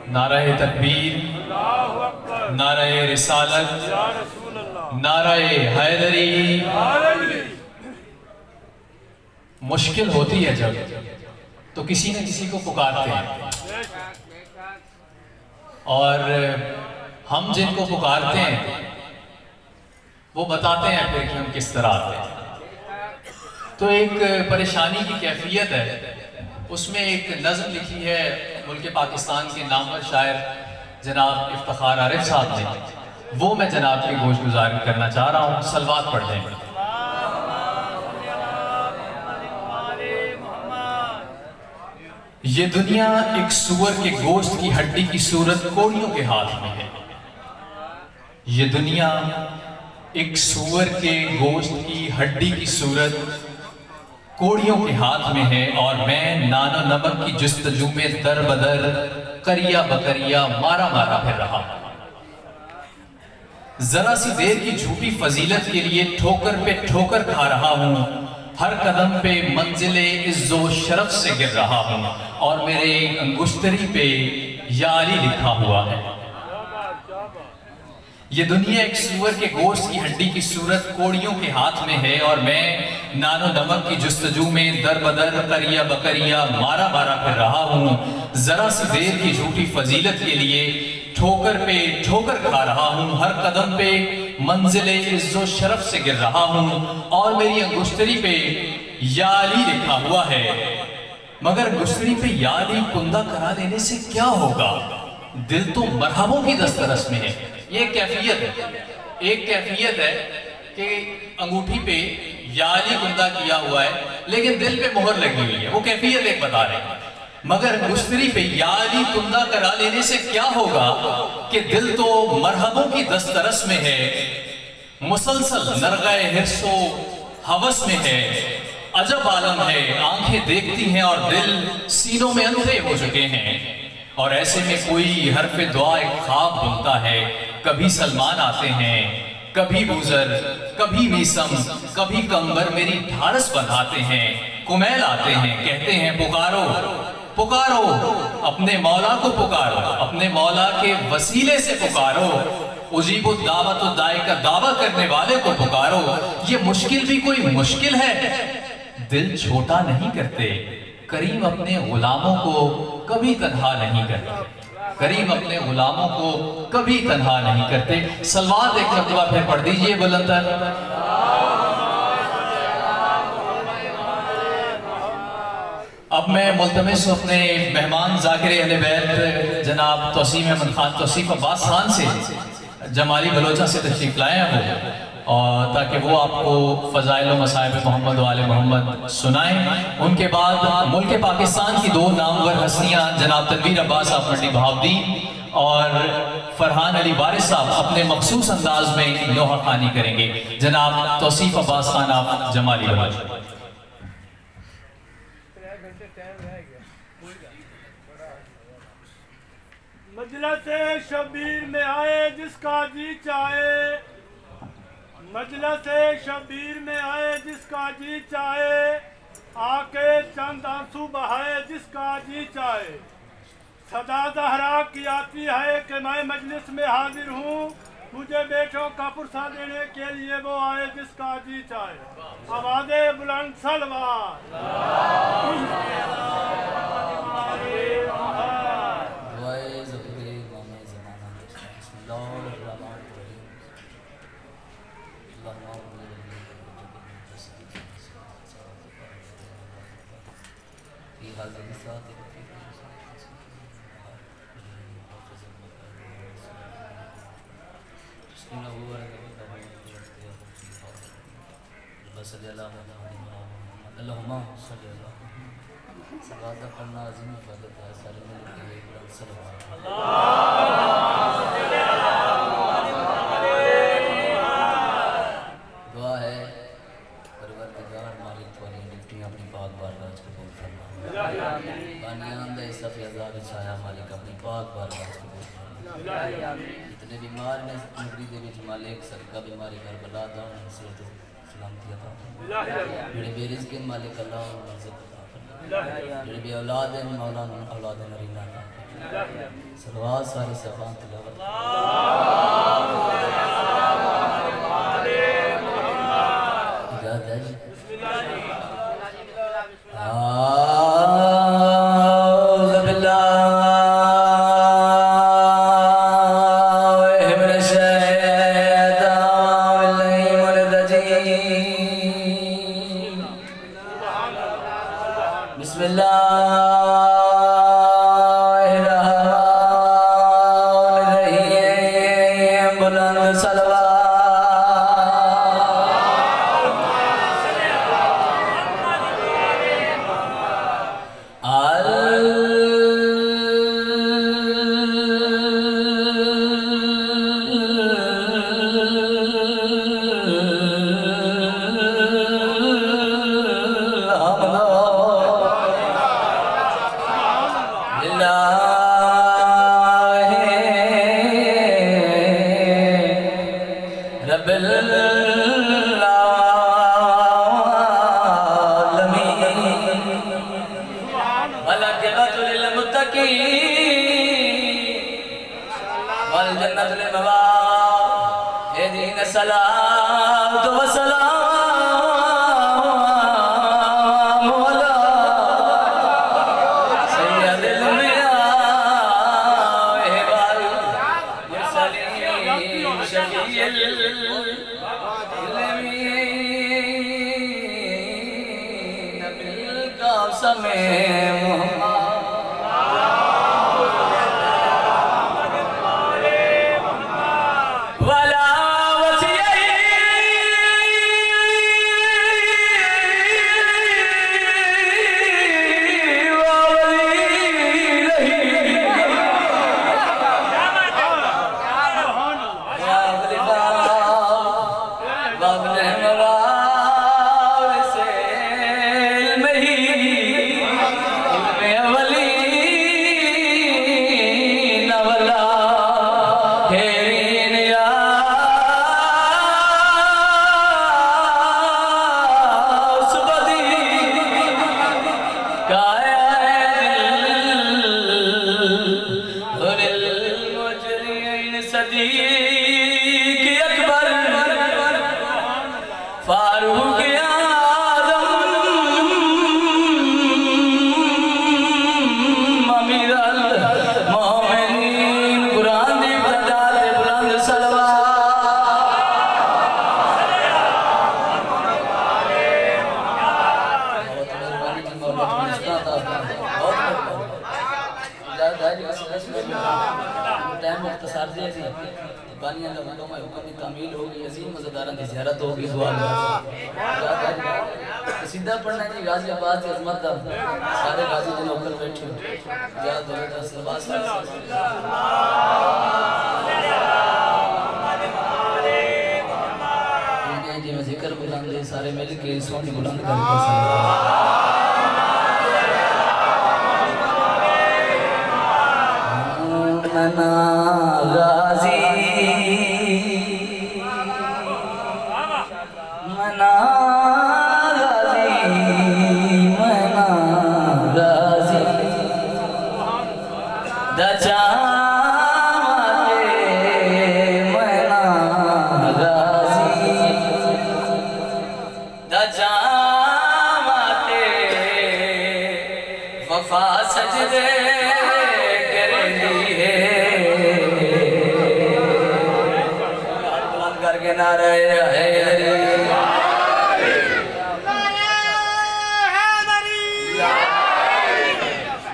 नाराए तकबीर, नाराए रिसालत, नाराए हैदरी। मुश्किल होती है जब तो किसी न किसी को पुकारते हैं, और हम जिनको पुकारते हैं वो बताते हैं फिर कि हम किस तरह आते हैं। तो एक परेशानी की कैफियत है, उसमें एक नज़्म लिखी है मुल्क पाकिस्तान के नामवर शायर जनाब इफ्तिखार आरिफ साहब ने, वो मैं जनाब की गोशगुजार करना चाह रहा हूँ। सलवात पढ़ दें। ये दुनिया एक सूअर के गोश्त की हड्डी की सूरत कोड़ियों के हाथ में है। ये दुनिया एक सूअर के गोश्त की हड्डी की सूरत कोड़ियों के हाथ में है, और मैं नानो नमक की जुस्तजू में दर बदर करिया बकरिया मारा मारा फिर रहा। जरा सी देर की झूठी फजीलत के लिए ठोकर पे ठोकर खा रहा हूँ, हर कदम पे मंजिले इज्जो शरफ से गिर रहा हूँ, और मेरे अंगुश्तरी पे यारी लिखा हुआ है। ये दुनिया एक सूअर के गोश्त की हड्डी की सूरत कोड़ियों के हाथ में है, और मैं नानो नमक की जुस्तजू में दर बदर करिया बकरिया मारा मारा फिर रहा हूँ। जरा सी देर की झूठी फजीलत के लिए ठोकर पे ठोकर खा रहा हूँ, हर कदम पे मंजिले इज्जो शरफ से गिर रहा हूँ, और मेरी अंगुश्तरी पे याली लिखा हुआ है। मगर अंगुश्तरी पे याली कुंदा करा लेने से क्या होगा, दिल तो मरहबों की दस्तरस में है। ये कैफियत है, एक कैफियत है कि अंगूठी पे याली कुंदा किया हुआ है लेकिन दिल पे मोहर लगी हुई है, वो कैफियत एक बता रहे हैं। मगर अंगुश्तरी पे याली कुंदा करा लेने से क्या होगा कि दिल तो मरहबों की दस्तरस में है, मुसलसल नरगाए हिर्सो हवस में है। अजब आलम है, आंखें देखती हैं और दिल सीनों में अंधे हो चुके हैं। और ऐसे में कोई हरफे दुआ एक ख्वाब बुनता है, कभी सलमान आते हैं, कभी बुजर, कभी मीसम, कभी कंबर मेरी ढारस बंधाते हैं। कुमैल आते हैं, कहते हैं पुकारो पुकारो, अपने मौला को पुकारो, अपने मौला के वसीले से पुकारो, उजीबु दावत दाए का दावा करने वाले को पुकारो। ये मुश्किल भी कोई मुश्किल है, दिल छोटा नहीं करते, करीम अपने गुलामों को कभी तन्हा नहीं करते, करीम अपने गुलामों को कभी तन्हा नहीं करते। सलवात एक मरतबा फिर पढ़ दीजिए बुलंदर। अब मैं मुल्तमिस अपने मेहमान ज़ाकिर अहले बैत जनाब तौसीम अहमद खान, तौसीफ अब्बास खान से जमाली बलोचा से तशरीफ़ लाए हैं वो, और ताकि वो आपको फ़ज़ाइल व मसाइब मोहम्मद वाले मोहम्मद सुनाएं। उनके बाद मुल्क पाकिस्तान की दो नामवर हस्तियाँ जनाब तनवीर अब्बास साहब मंडी बहावदीन और फरहान अली वारिस साहब अपने मखसूस अंदाज में लोहा खानी करेंगे। जनाब तौसीफ अब्बास खान, आप जमाली बलोचा। मजलिस शबीर में आए जिसका जी चाहे, मजलिस शबीर में आए जिसका जी चाहे, आके चंद आंसू बहाए जिसका जी चाहे। सदा ज़हरा की आती है कि मैं मजलिस में हाजिर हूँ, मुझे बेटों का पुरसा देने के लिए वो आए जिसका जी चाहे। आवाज़े बुलंद सलवात। दुआ है परवरदिगार मालिक तुम्हारी गिफ्टियां अपनी पाक बारगाह च कबूल फरमा। बानियां दे सफे अज़ाब छाया मालिक अपनी पाक बारगाह च कबूल फरमा। जितने बीमार ने नगरी दे विच मालिक सदका बीमारी करबला दा सेहत सलामती अता फरमा। जेड़े बेरिज़्क़ मालिक अल्लाह उन्हें इज़्ज़त अता फरमा। जेड़े बे औलाद हैं मौला उन्हें औलाद नरीना अता फरमा। सलवात सारे साहबान तिलावत इजाज़त है जी। सीधा पढ़ना जी गाजियाबाद की अजमत दा सारे गाजी जन होकर बैठे याद हो गया सलवात ये जी मैं जिक्र बुलंद सारे मिल के सोनी बुलंद करके मना गाजी मना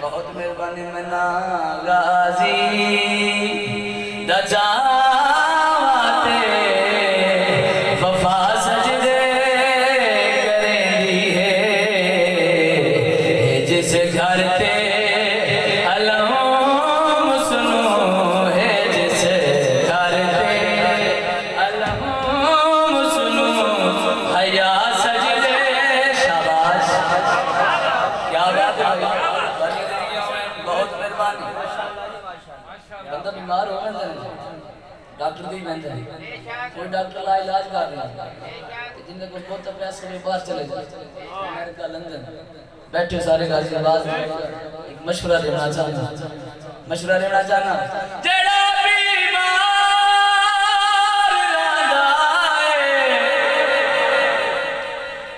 बहुत मेहरबानी मना गाजी दजाते वफा सजदे करेंदी है जिस घर ते अलम सुनो है जिस घर ते अलम सुनो हया सजदे शाबाश क्या बात है बहुत मेहरबानी बंदा बीमार हो गया डॉक्टर दी बंदा कोई डॉक्टर ला इलाज कर रहा है जिनके को बहुत पैसे में बाहर चले जाए अमेरिका लंदन बैठे सारे गाजी आवाज एक मशवरा देना चाहता मशवरा लेना चाहना जेड़ा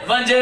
वंजे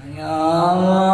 Yeah.